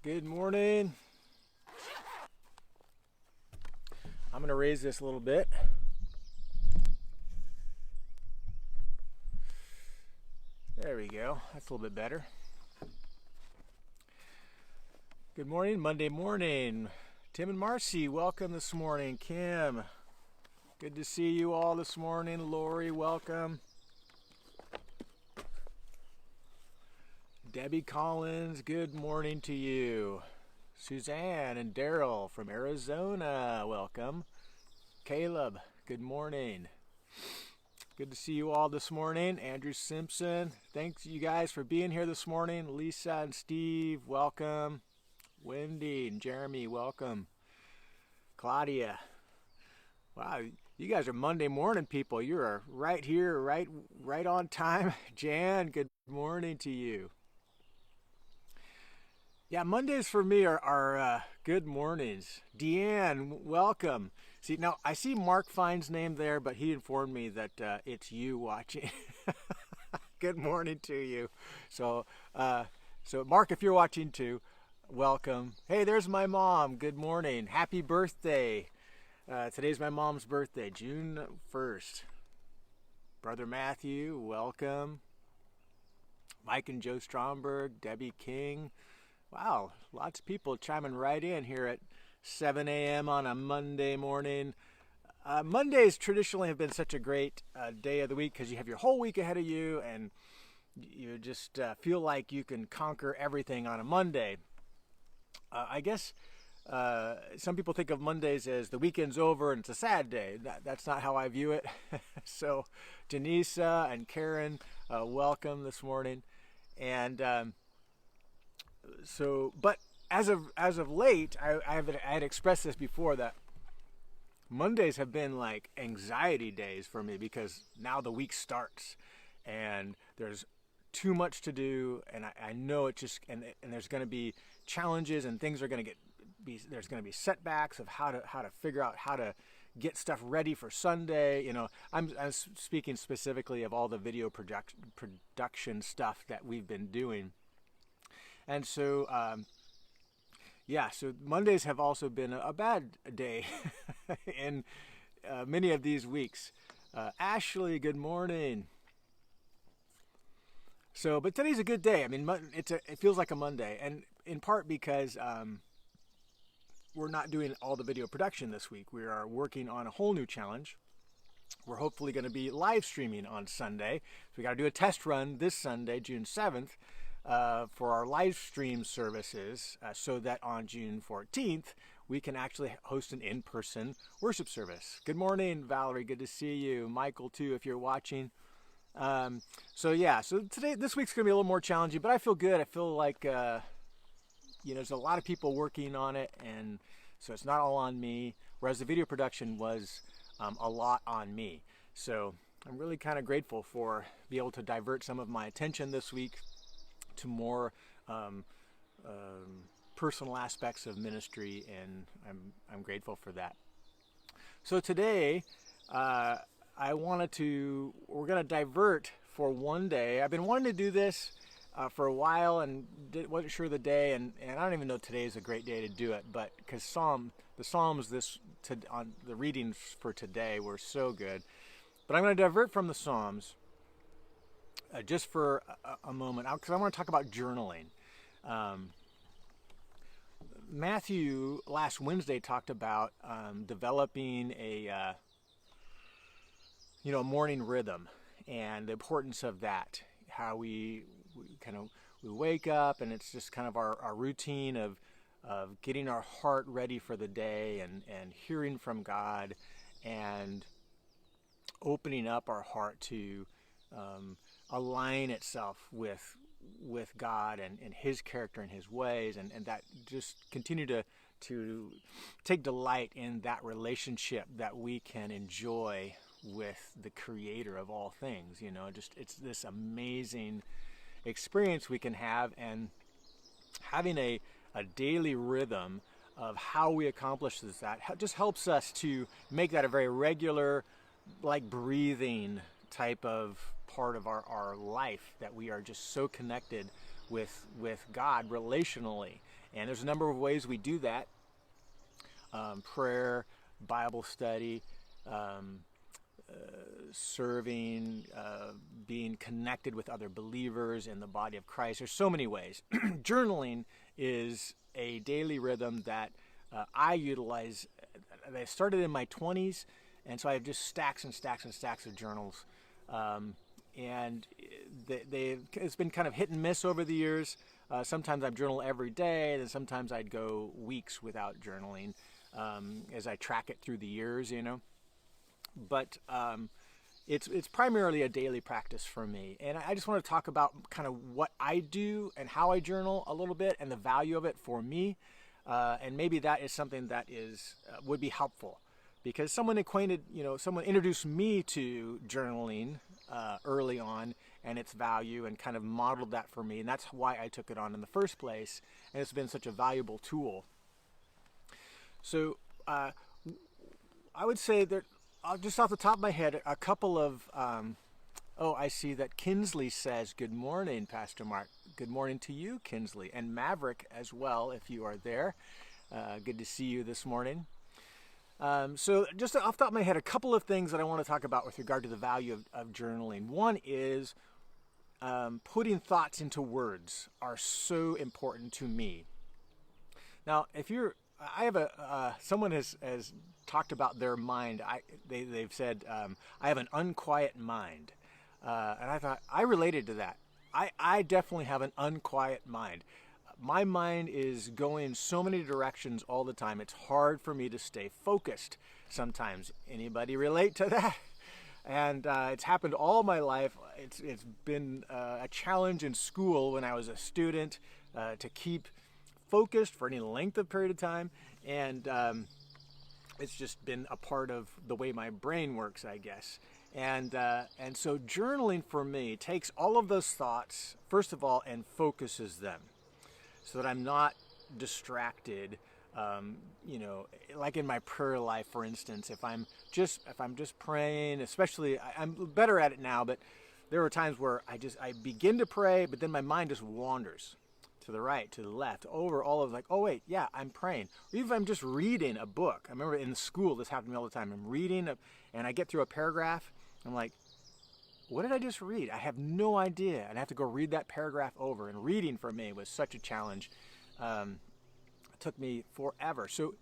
Good morning. I'm going to raise this a little bit. There we go. That's a little bit better. Good morning, Monday morning. Tim and Marcy, welcome this morning. Kim, good to see you all this morning. Lori, welcome. Debbie Collins, good morning to you. Suzanne and Daryl from Arizona, welcome. Caleb, good morning. Good to see you all this morning. Andrew Simpson, thanks you guys for being here this morning. Lisa and Steve, welcome. Wendy and Jeremy, welcome. Claudia, wow, you guys are Monday morning people. You are right here, right on time. Jan, good morning to you. Yeah, Mondays for me are good mornings. Deanne, welcome. See, now I see Mark Fine's name there, but he informed me that it's you watching. Good morning to you. So, so Mark, if you're watching too, welcome. Hey, there's my mom. Good morning. Happy birthday. Today's my mom's birthday, June 1st. Brother Matthew, welcome. Mike and Joe Stromberg, Debbie King. Wow, lots of people chiming right in here at 7 a.m. on a Monday morning. Mondays traditionally have been such a great day of the week because you have your whole week ahead of you and you just feel like you can conquer everything on a Monday. I guess some people think of Mondays as the weekend's over and it's a sad day. That's not how I view it. So, Janisa and Karen, welcome this morning. And but as of late, I had expressed this before that Mondays have been like anxiety days for me because now the week starts and there's too much to do, and I know it just and there's going to be challenges and things are going to there's going to be setbacks of how to figure out how to get stuff ready for Sunday. You know, I'm speaking specifically of all the video production stuff that we've been doing. And so, so Mondays have also been a bad day in many of these weeks. Ashley, good morning. So, but today's a good day. I mean, it feels like a Monday, and in part because we're not doing all the video production this week. We are working on a whole new challenge. We're hopefully going to be live streaming on Sunday. So we got to do a test run this Sunday, June 7th. For our live stream services so that on June 14th we can actually host an in-person worship service. Good morning, Valerie. Good to see you. Michael, too, if you're watching. So this week's going to be a little more challenging, but I feel good. I feel like, there's a lot of people working on it, and so it's not all on me, whereas the video production was a lot on me. So I'm really kind of grateful for being able to divert some of my attention this week to more personal aspects of ministry, and I'm grateful for that. So today, we're going to divert for one day. I've been wanting to do this for a while and wasn't sure the day, and I don't even know today is a great day to do it, but because the Psalms on the readings for today were so good. But I'm going to divert from the Psalms just for a moment, because I want to talk about journaling. Matthew last Wednesday talked about developing a morning rhythm and the importance of that. How we wake up and it's just kind of our routine of getting our heart ready for the day and hearing from God and opening up our heart to align itself with God and His character and His ways, and that just continue to take delight in that relationship that we can enjoy with the Creator of all things. It's this amazing experience we can have, and having a daily rhythm of how we accomplish that just helps us to make that a very regular, like breathing type of part of our life, that we are just so connected with God relationally. And there's a number of ways we do that. Prayer, Bible study, serving, being connected with other believers in the body of Christ. There's so many ways. Journaling is a daily rhythm that I utilize. I started in my 20s, and so I have just stacks and stacks and stacks of journals. And it's been kind of hit and miss over the years. Sometimes I journal every day, and sometimes I'd go weeks without journaling as I track it through the years, But it's primarily a daily practice for me. And I just want to talk about kind of what I do and how I journal a little bit and the value of it for me. And maybe that is something that would be helpful. Because someone introduced me to journaling early on and its value and kind of modeled that for me. And that's why I took it on in the first place. And it's been such a valuable tool. So I would say that, just off the top of my head, a couple of, I see that Kinsley says, "Good morning, Pastor Mark." Good morning to you, Kinsley. And Maverick as well, if you are there. Good to see you this morning. So just off the top of my head, a couple of things that I want to talk about with regard to the value of journaling. One is putting thoughts into words are so important to me. Now, someone has talked about their mind. They've said, I have an unquiet mind. And I thought, I related to that. I definitely have an unquiet mind. My mind is going so many directions all the time. It's hard for me to stay focused sometimes. Anybody relate to that? And it's happened all my life. It's been a challenge in school when I was a student to keep focused for any length of period of time. And it's just been a part of the way my brain works, I guess. And so journaling for me takes all of those thoughts, first of all, and focuses them, so that I'm not distracted. Like in my prayer life, for instance, if I'm just praying, especially, I'm better at it now, but there are times where I begin to pray, but then my mind just wanders to the right, to the left, over all of oh wait, yeah, I'm praying. Or even if I'm just reading a book. I remember in school, this happened to me all the time. I'm reading, and I get through a paragraph, I'm like, what did I just read? I have no idea. And I have to go read that paragraph over. And reading for me was such a challenge. It took me forever. So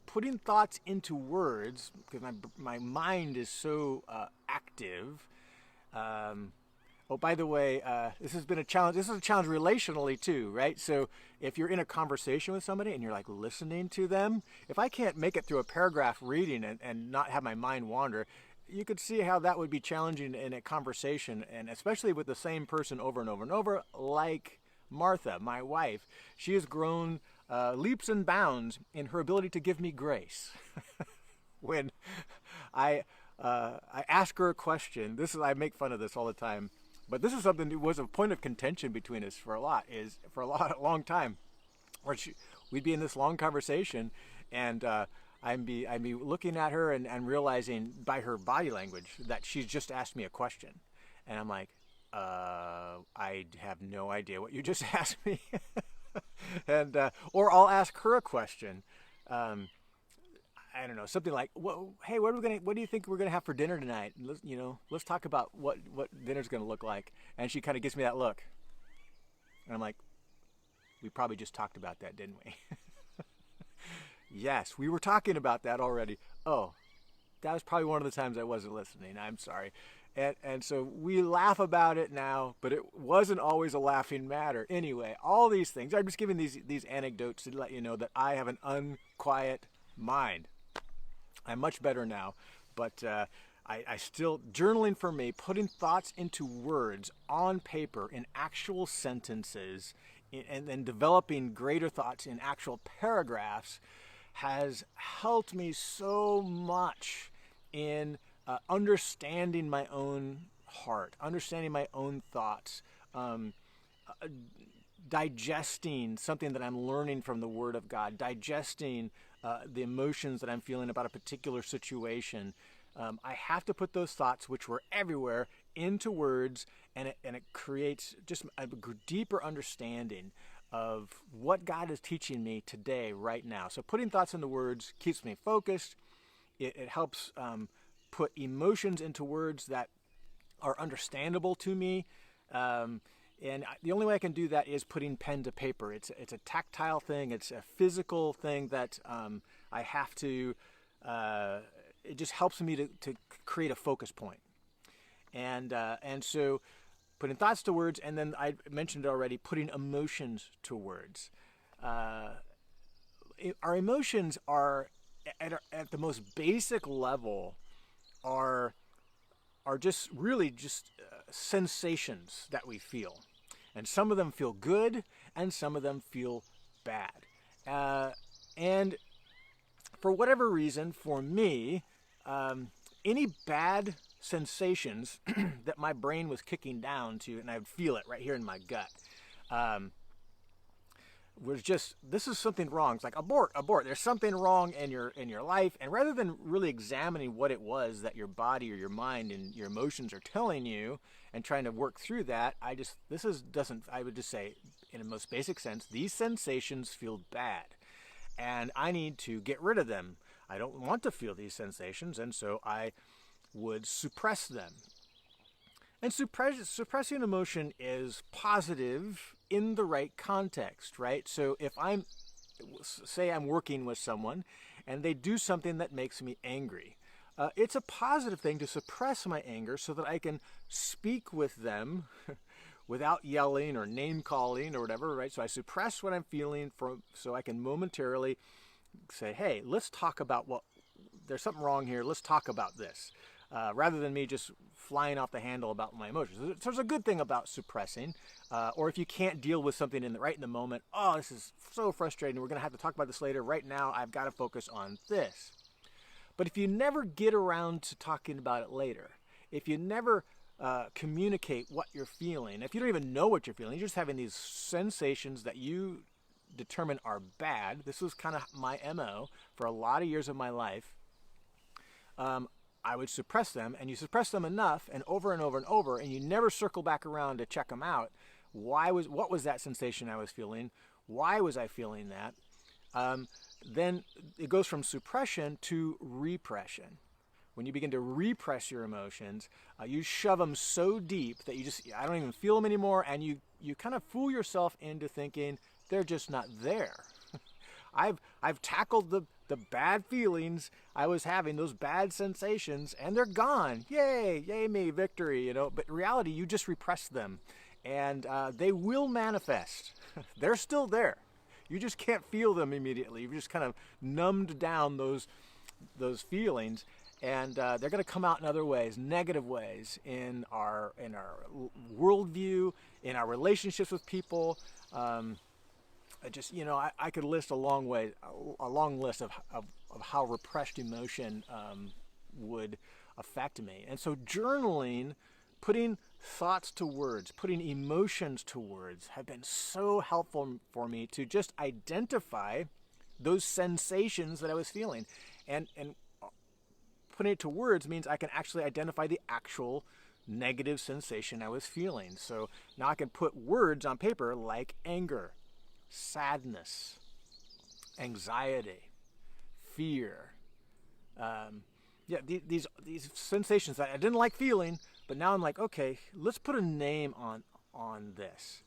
putting thoughts into words, because my mind is so active. By the way, this has been a challenge. This is a challenge relationally too, right? So if you're in a conversation with somebody and you're listening to them, if I can't make it through a paragraph reading and not have my mind wander, you could see how that would be challenging in a conversation, and especially with the same person over and over and over, like Martha, my wife. She has grown leaps and bounds in her ability to give me grace. When I ask her a question, I make fun of this all the time, but this is something that was a point of contention between us for a long time, where we'd be in this long conversation, and I'd be looking at her and realizing by her body language that she's just asked me a question. And I'm like, I have no idea what you just asked me. And or I'll ask her a question. I don't know, something like, hey, what do you think we're gonna have for dinner tonight? Let's talk about what dinner's gonna look like. And she kind of gives me that look. And I'm like, we probably just talked about that, didn't we? Yes, we were talking about that already. Oh, that was probably one of the times I wasn't listening. I'm sorry. And so we laugh about it now, but it wasn't always a laughing matter. Anyway, all these things, I'm just giving these anecdotes to let you know that I have an unquiet mind. I'm much better now, but I still, journaling for me, putting thoughts into words on paper in actual sentences, and then developing greater thoughts in actual paragraphs has helped me so much in understanding my own heart, understanding my own thoughts, digesting something that I'm learning from the Word of God, digesting the emotions that I'm feeling about a particular situation. I have to put those thoughts, which were everywhere, into words, and it creates just a deeper understanding of what God is teaching me today, right now. So putting thoughts into words keeps me focused. It helps put emotions into words that are understandable to me. And the only way I can do that is putting pen to paper. It's a tactile thing. It's a physical thing that I have to. It just helps me to create a focus point. And so putting thoughts to words, and then I mentioned it already, putting emotions to words. Our emotions are at the most basic level are just really just sensations that we feel. And some of them feel good and some of them feel bad. And for whatever reason, for me, any bad sensations that my brain was kicking down to, and I would feel it right here in my gut, was just, this is something wrong. It's like, abort. There's something wrong in your life. And rather than really examining what it was that your body or your mind and your emotions are telling you and trying to work through that, I would just say, in the most basic sense, these sensations feel bad and I need to get rid of them. I don't want to feel these sensations, and so I would suppress them. And suppressing emotion is positive in the right context, right? So if say I'm working with someone and they do something that makes me angry, it's a positive thing to suppress my anger so that I can speak with them without yelling or name calling or whatever, right? So I suppress what I'm feeling so I can momentarily say, hey, let's talk about there's something wrong here. Let's talk about this. Rather than me just flying off the handle about my emotions. So there's a good thing about suppressing. Or if you can't deal with something right in the moment, oh, this is so frustrating. We're going to have to talk about this later. Right now, I've got to focus on this. But if you never get around to talking about it later, if you never communicate what you're feeling, if you don't even know what you're feeling, you're just having these sensations that you determine are bad. This was kind of my MO for a lot of years of my life. I would suppress them, and you suppress them enough and over, and you never circle back around to check them out. What was that sensation I was feeling? Why was I feeling that? Then it goes from suppression to repression. When you begin to repress your emotions, you shove them so deep that I don't even feel them anymore, and you kind of fool yourself into thinking they're just not there. I've tackled the bad feelings I was having, those bad sensations, and they're gone. Yay me, victory, But in reality, you just repressed them, and they will manifest. They're still there. You just can't feel them immediately. You've just kind of numbed down those feelings, and they're going to come out in other ways, negative ways, in our worldview, in our relationships with people. I could list a long list of how repressed emotion would affect me. And so journaling, putting thoughts to words, putting emotions to words have been so helpful for me to just identify those sensations that I was feeling. And putting it to words means I can actually identify the actual negative sensation I was feeling. So now I can put words on paper like anger, sadness, anxiety, fear. These sensations that I didn't like feeling, but now I'm like, okay, let's put a name on this.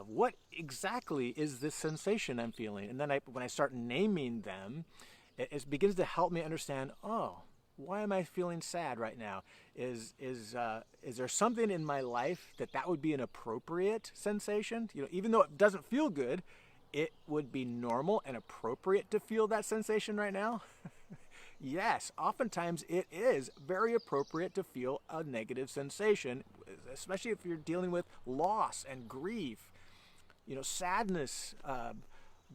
What exactly is this sensation I'm feeling? And then when I start naming them, it begins to help me understand, oh, why am I feeling sad right now? Is there something in my life that would be an appropriate sensation? Even though it doesn't feel good, it would be normal and appropriate to feel that sensation right now? Yes, oftentimes it is very appropriate to feel a negative sensation, especially if you're dealing with loss and grief. Sadness,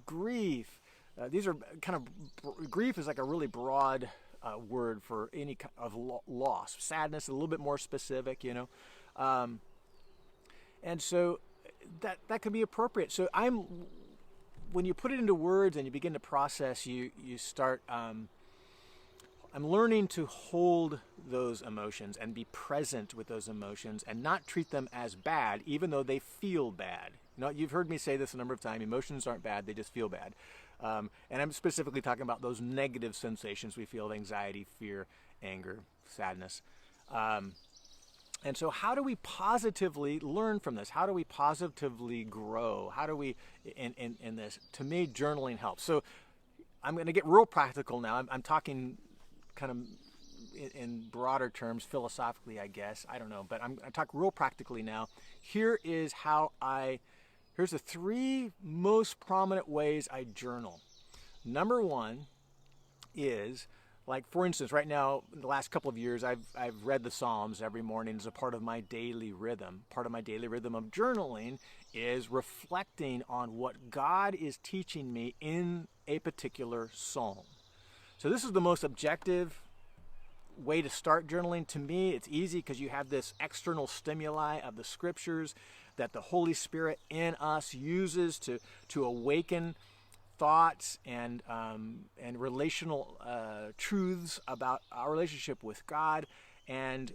grief. These are grief is like a really broad word for any kind of loss. Sadness, a little bit more specific, and so that can be appropriate. So when you put it into words and you begin to process, you start. I'm learning to hold those emotions and be present with those emotions and not treat them as bad, even though they feel bad. No, you've heard me say this a number of times. Emotions aren't bad; they just feel bad. And I'm specifically talking about those negative sensations we feel: anxiety, fear, anger, sadness. And so how do we positively learn from this? How do we positively grow? How do we, in this, to me, journaling helps. So I'm going to get real practical now. I'm talking kind of in broader terms, philosophically, I guess. I don't know, but I'm going to talk real practically now. Here's the 3 most prominent ways I journal. Number 1 is, like, for instance, right now, in the last couple of years, I've read the Psalms every morning as a part of my daily rhythm. Part of my daily rhythm of journaling is reflecting on what God is teaching me in a particular psalm. So this is the most objective way to start journaling. To me, it's easy because you have this external stimuli of the scriptures that the Holy Spirit in us uses to awaken thoughts and relational truths about our relationship with God. And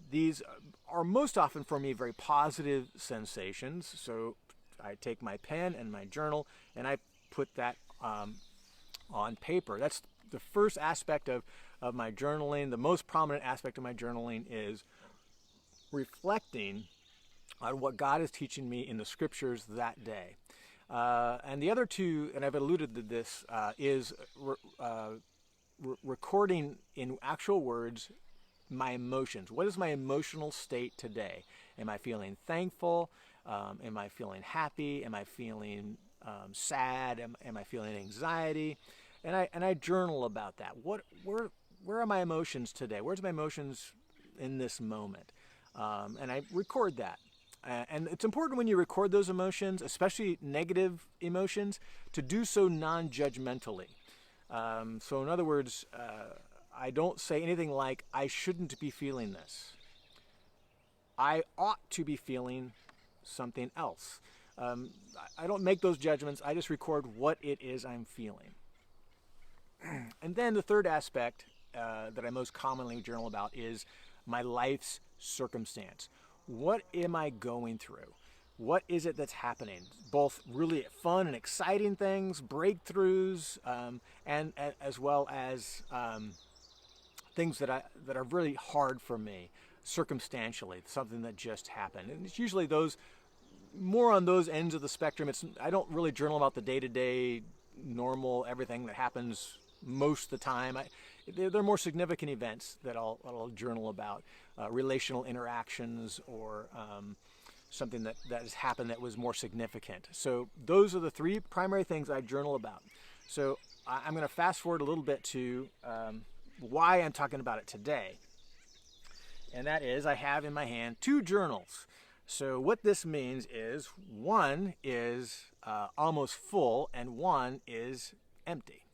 these are most often for me very positive sensations. So I take my pen and my journal and I put that on paper. That's the first aspect of my journaling. The most prominent aspect of my journaling is reflecting on what God is teaching me in the scriptures that day. And the other 2, and I've alluded to this, is recording in actual words my emotions. What is my emotional state today? Am I feeling thankful? Am I feeling happy? Am I feeling sad? Am I feeling anxiety? And I journal about that. Where are my emotions today? Where's my emotions in this moment? And I record that. And it's important when you record those emotions, especially negative emotions, to do so non-judgmentally. So in other words, I don't say anything like, I shouldn't be feeling this. I ought to be feeling something else. I don't make those judgments. I just record what it is I'm feeling. And then the third aspect that I most commonly journal about is my life's circumstance. What am I going through? What is it that's happening? Both really fun and exciting things, breakthroughs, and as well as things that are really hard for me, circumstantially, something that just happened. And it's usually more on those ends of the spectrum. I don't really journal about the day-to-day, normal, everything that happens most of the time. They're more significant events that I'll journal about, relational interactions or something that has happened that was more significant. So those are the 3 primary things I journal about. So I'm going to fast forward a little bit to why I'm talking about it today. And that is, I have in my hand 2 journals. So what this means is one is almost full and one is empty.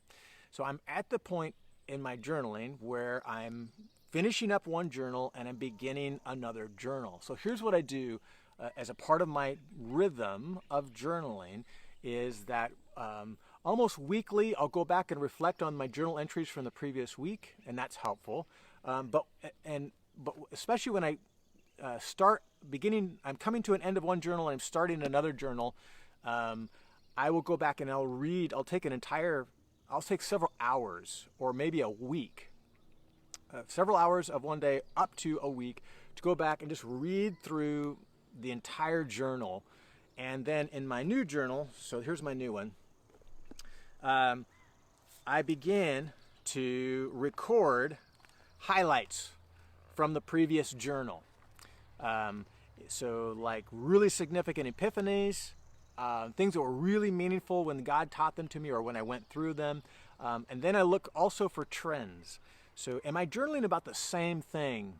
So I'm at the point in my journaling where I'm finishing up one journal and I'm beginning another journal. So here's what I do as a part of my rhythm of journaling is that almost weekly I'll go back and reflect on my journal entries from the previous week, and that's helpful. But especially when I I'm coming to an end of one journal and I'm starting another journal, I will go back and I'll take several hours or maybe a week, several hours of one day up to a week to go back and just read through the entire journal. And then in my new journal, so here's my new one, I begin to record highlights from the previous journal. So like really significant epiphanies, things that were really meaningful when God taught them to me or when I went through them. And then I look also for trends. So am I journaling about the same thing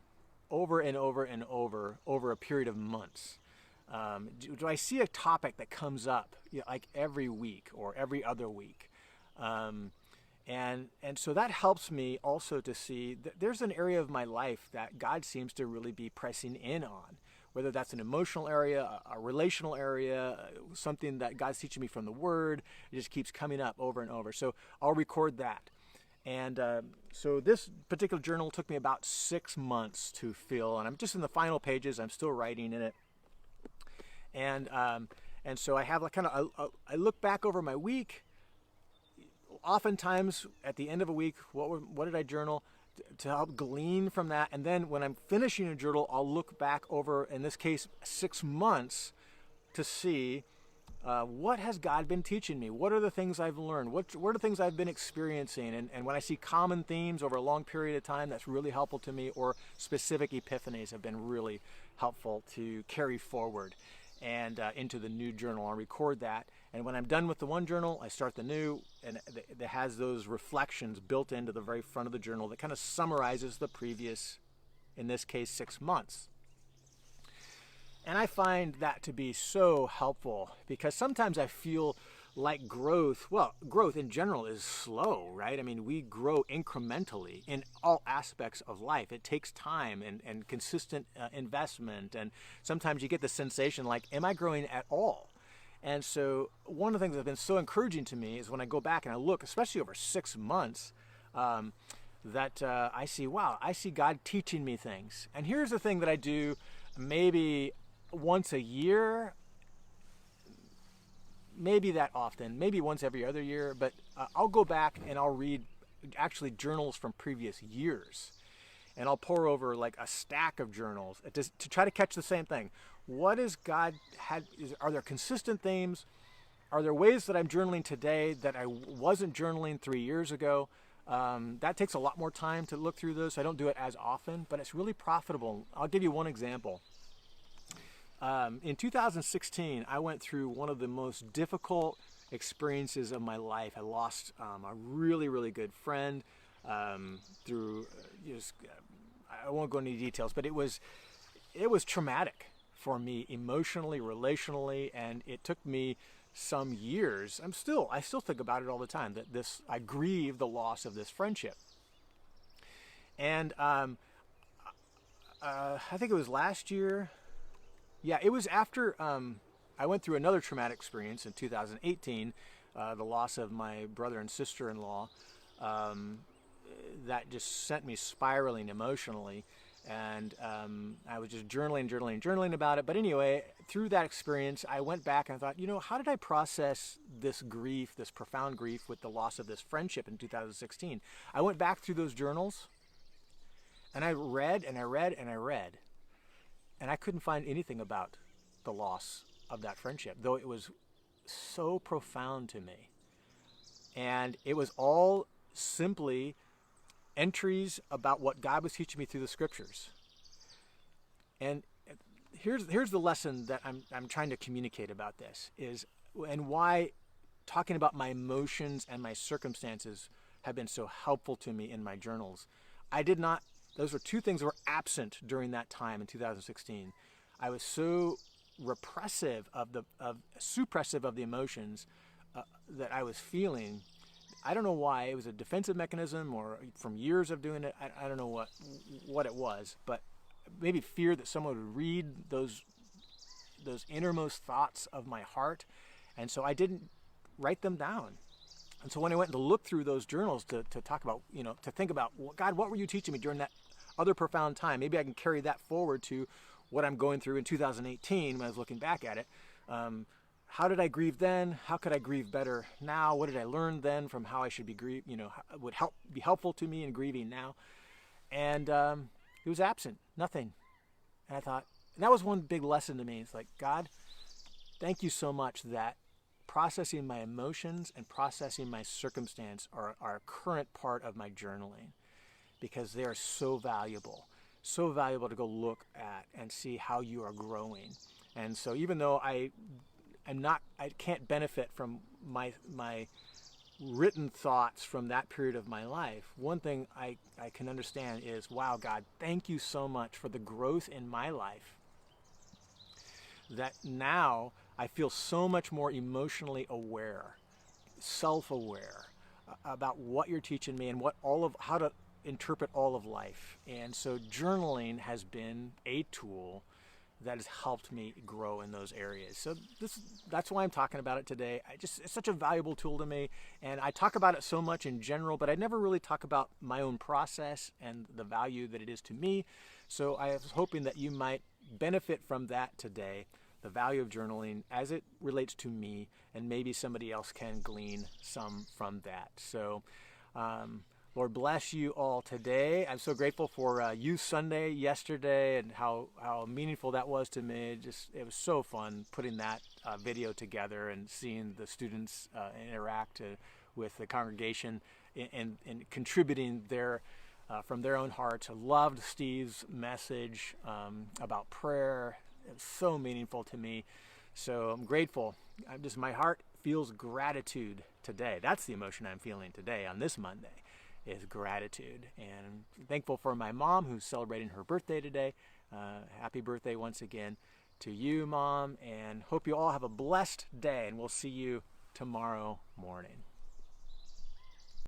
over and over and over a period of months? Do I see a topic that comes up like every week or every other week? And so that helps me also to see that there's an area of my life that God seems to really be pressing in on, whether that's an emotional area, a relational area, something that God's teaching me from the Word. It just keeps coming up over and over. So I'll record that. And so this particular journal took me about 6 months to fill, and I'm just in the final pages. I'm still writing in it. And so I have like I look back over my week. Oftentimes at the end of a week, what did I journal? To help glean from that. And then when I'm finishing a journal, I'll look back over, in this case, 6 months to see what has God been teaching me? What are the things I've learned? What are the things I've been experiencing? And when I see common themes over a long period of time, that's really helpful to me, or specific epiphanies have been really helpful to carry forward and into the new journal. I'll record that. And when I'm done with the one journal, I start the new, and that has those reflections built into the very front of the journal that kind of summarizes the previous, in this case, 6 months. And I find that to be so helpful, because sometimes I feel like growth in general is slow, right? I mean, we grow incrementally in all aspects of life. It takes time and consistent investment. And sometimes you get the sensation like, am I growing at all? And so one of the things that's been so encouraging to me is when I go back and I look, especially over 6 months, that I see, wow, I see God teaching me things. And here's the thing that I do maybe once a year, maybe that often, maybe once every other year, but I'll go back and I'll read actually journals from previous years. And I'll pour over like a stack of journals to try to catch the same thing. What is God had? Are there consistent themes? Are there ways that I'm journaling today that I wasn't journaling 3 years ago? That takes a lot more time to look through those. I don't do it as often, but it's really profitable. I'll give you one example. In 2016, I went through one of the most difficult experiences of my life. I lost a really, really good friend through. I won't go into any details, but it was traumatic for me emotionally, relationally, and it took me some years. I still think about it all the time. I grieve the loss of this friendship, and I think it was last year. Yeah, it was after I went through another traumatic experience in 2018, the loss of my brother and sister-in-law. That just sent me spiraling emotionally, and I was just journaling about it. But anyway, through that experience, I went back and I thought, how did I process this grief, this profound grief with the loss of this friendship in 2016? I went back through those journals, and I read, and I couldn't find anything about the loss of that friendship, though it was so profound to me. And it was all simply entries about what God was teaching me through the scriptures. And here's the lesson that I'm trying to communicate about this and why talking about my emotions and my circumstances have been so helpful to me in my journals. Those were two things that were absent during that time in 2016. I was so suppressive of the emotions that I was feeling. I don't know why. It was a defensive mechanism, or from years of doing it. I don't know what it was, but maybe fear that someone would read those innermost thoughts of my heart, and so I didn't write them down. And so when I went to look through those journals to talk about, to think about, God, what were you teaching me during that other profound time? Maybe I can carry that forward to what I'm going through in 2018 when I was looking back at it. How did I grieve then? How could I grieve better now? What did I learn then from how I should be would be helpful to me in grieving now? And it was absent, nothing. And I thought, and that was one big lesson to me. It's like, God, thank you so much that processing my emotions and processing my circumstance are a current part of my journaling, because they are so valuable to go look at and see how you are growing. And so even though I can't benefit from my written thoughts from that period of my life, one thing I can understand is, wow, God, thank you so much for the growth in my life, that now I feel so much more emotionally aware, self-aware about what you're teaching me and how to interpret all of life. And so journaling has been a tool that has helped me grow in those areas. So that's why I'm talking about it today. It's such a valuable tool to me, and I talk about it so much in general, but I never really talk about my own process and the value that it is to me. So I was hoping that you might benefit from that today, the value of journaling as it relates to me, and maybe somebody else can glean some from that. So, Lord bless you all today. I'm so grateful for Youth Sunday yesterday and how meaningful that was to me. It was so fun putting that video together and seeing the students interact with the congregation and contributing from their own hearts. I loved Steve's message about prayer. It was so meaningful to me. So I'm grateful. My heart feels gratitude today. That's the emotion I'm feeling today on this Monday, is gratitude. And I'm thankful for my mom, who's celebrating her birthday today. Happy birthday once again to you, Mom, and hope you all have a blessed day, and we'll see you tomorrow morning.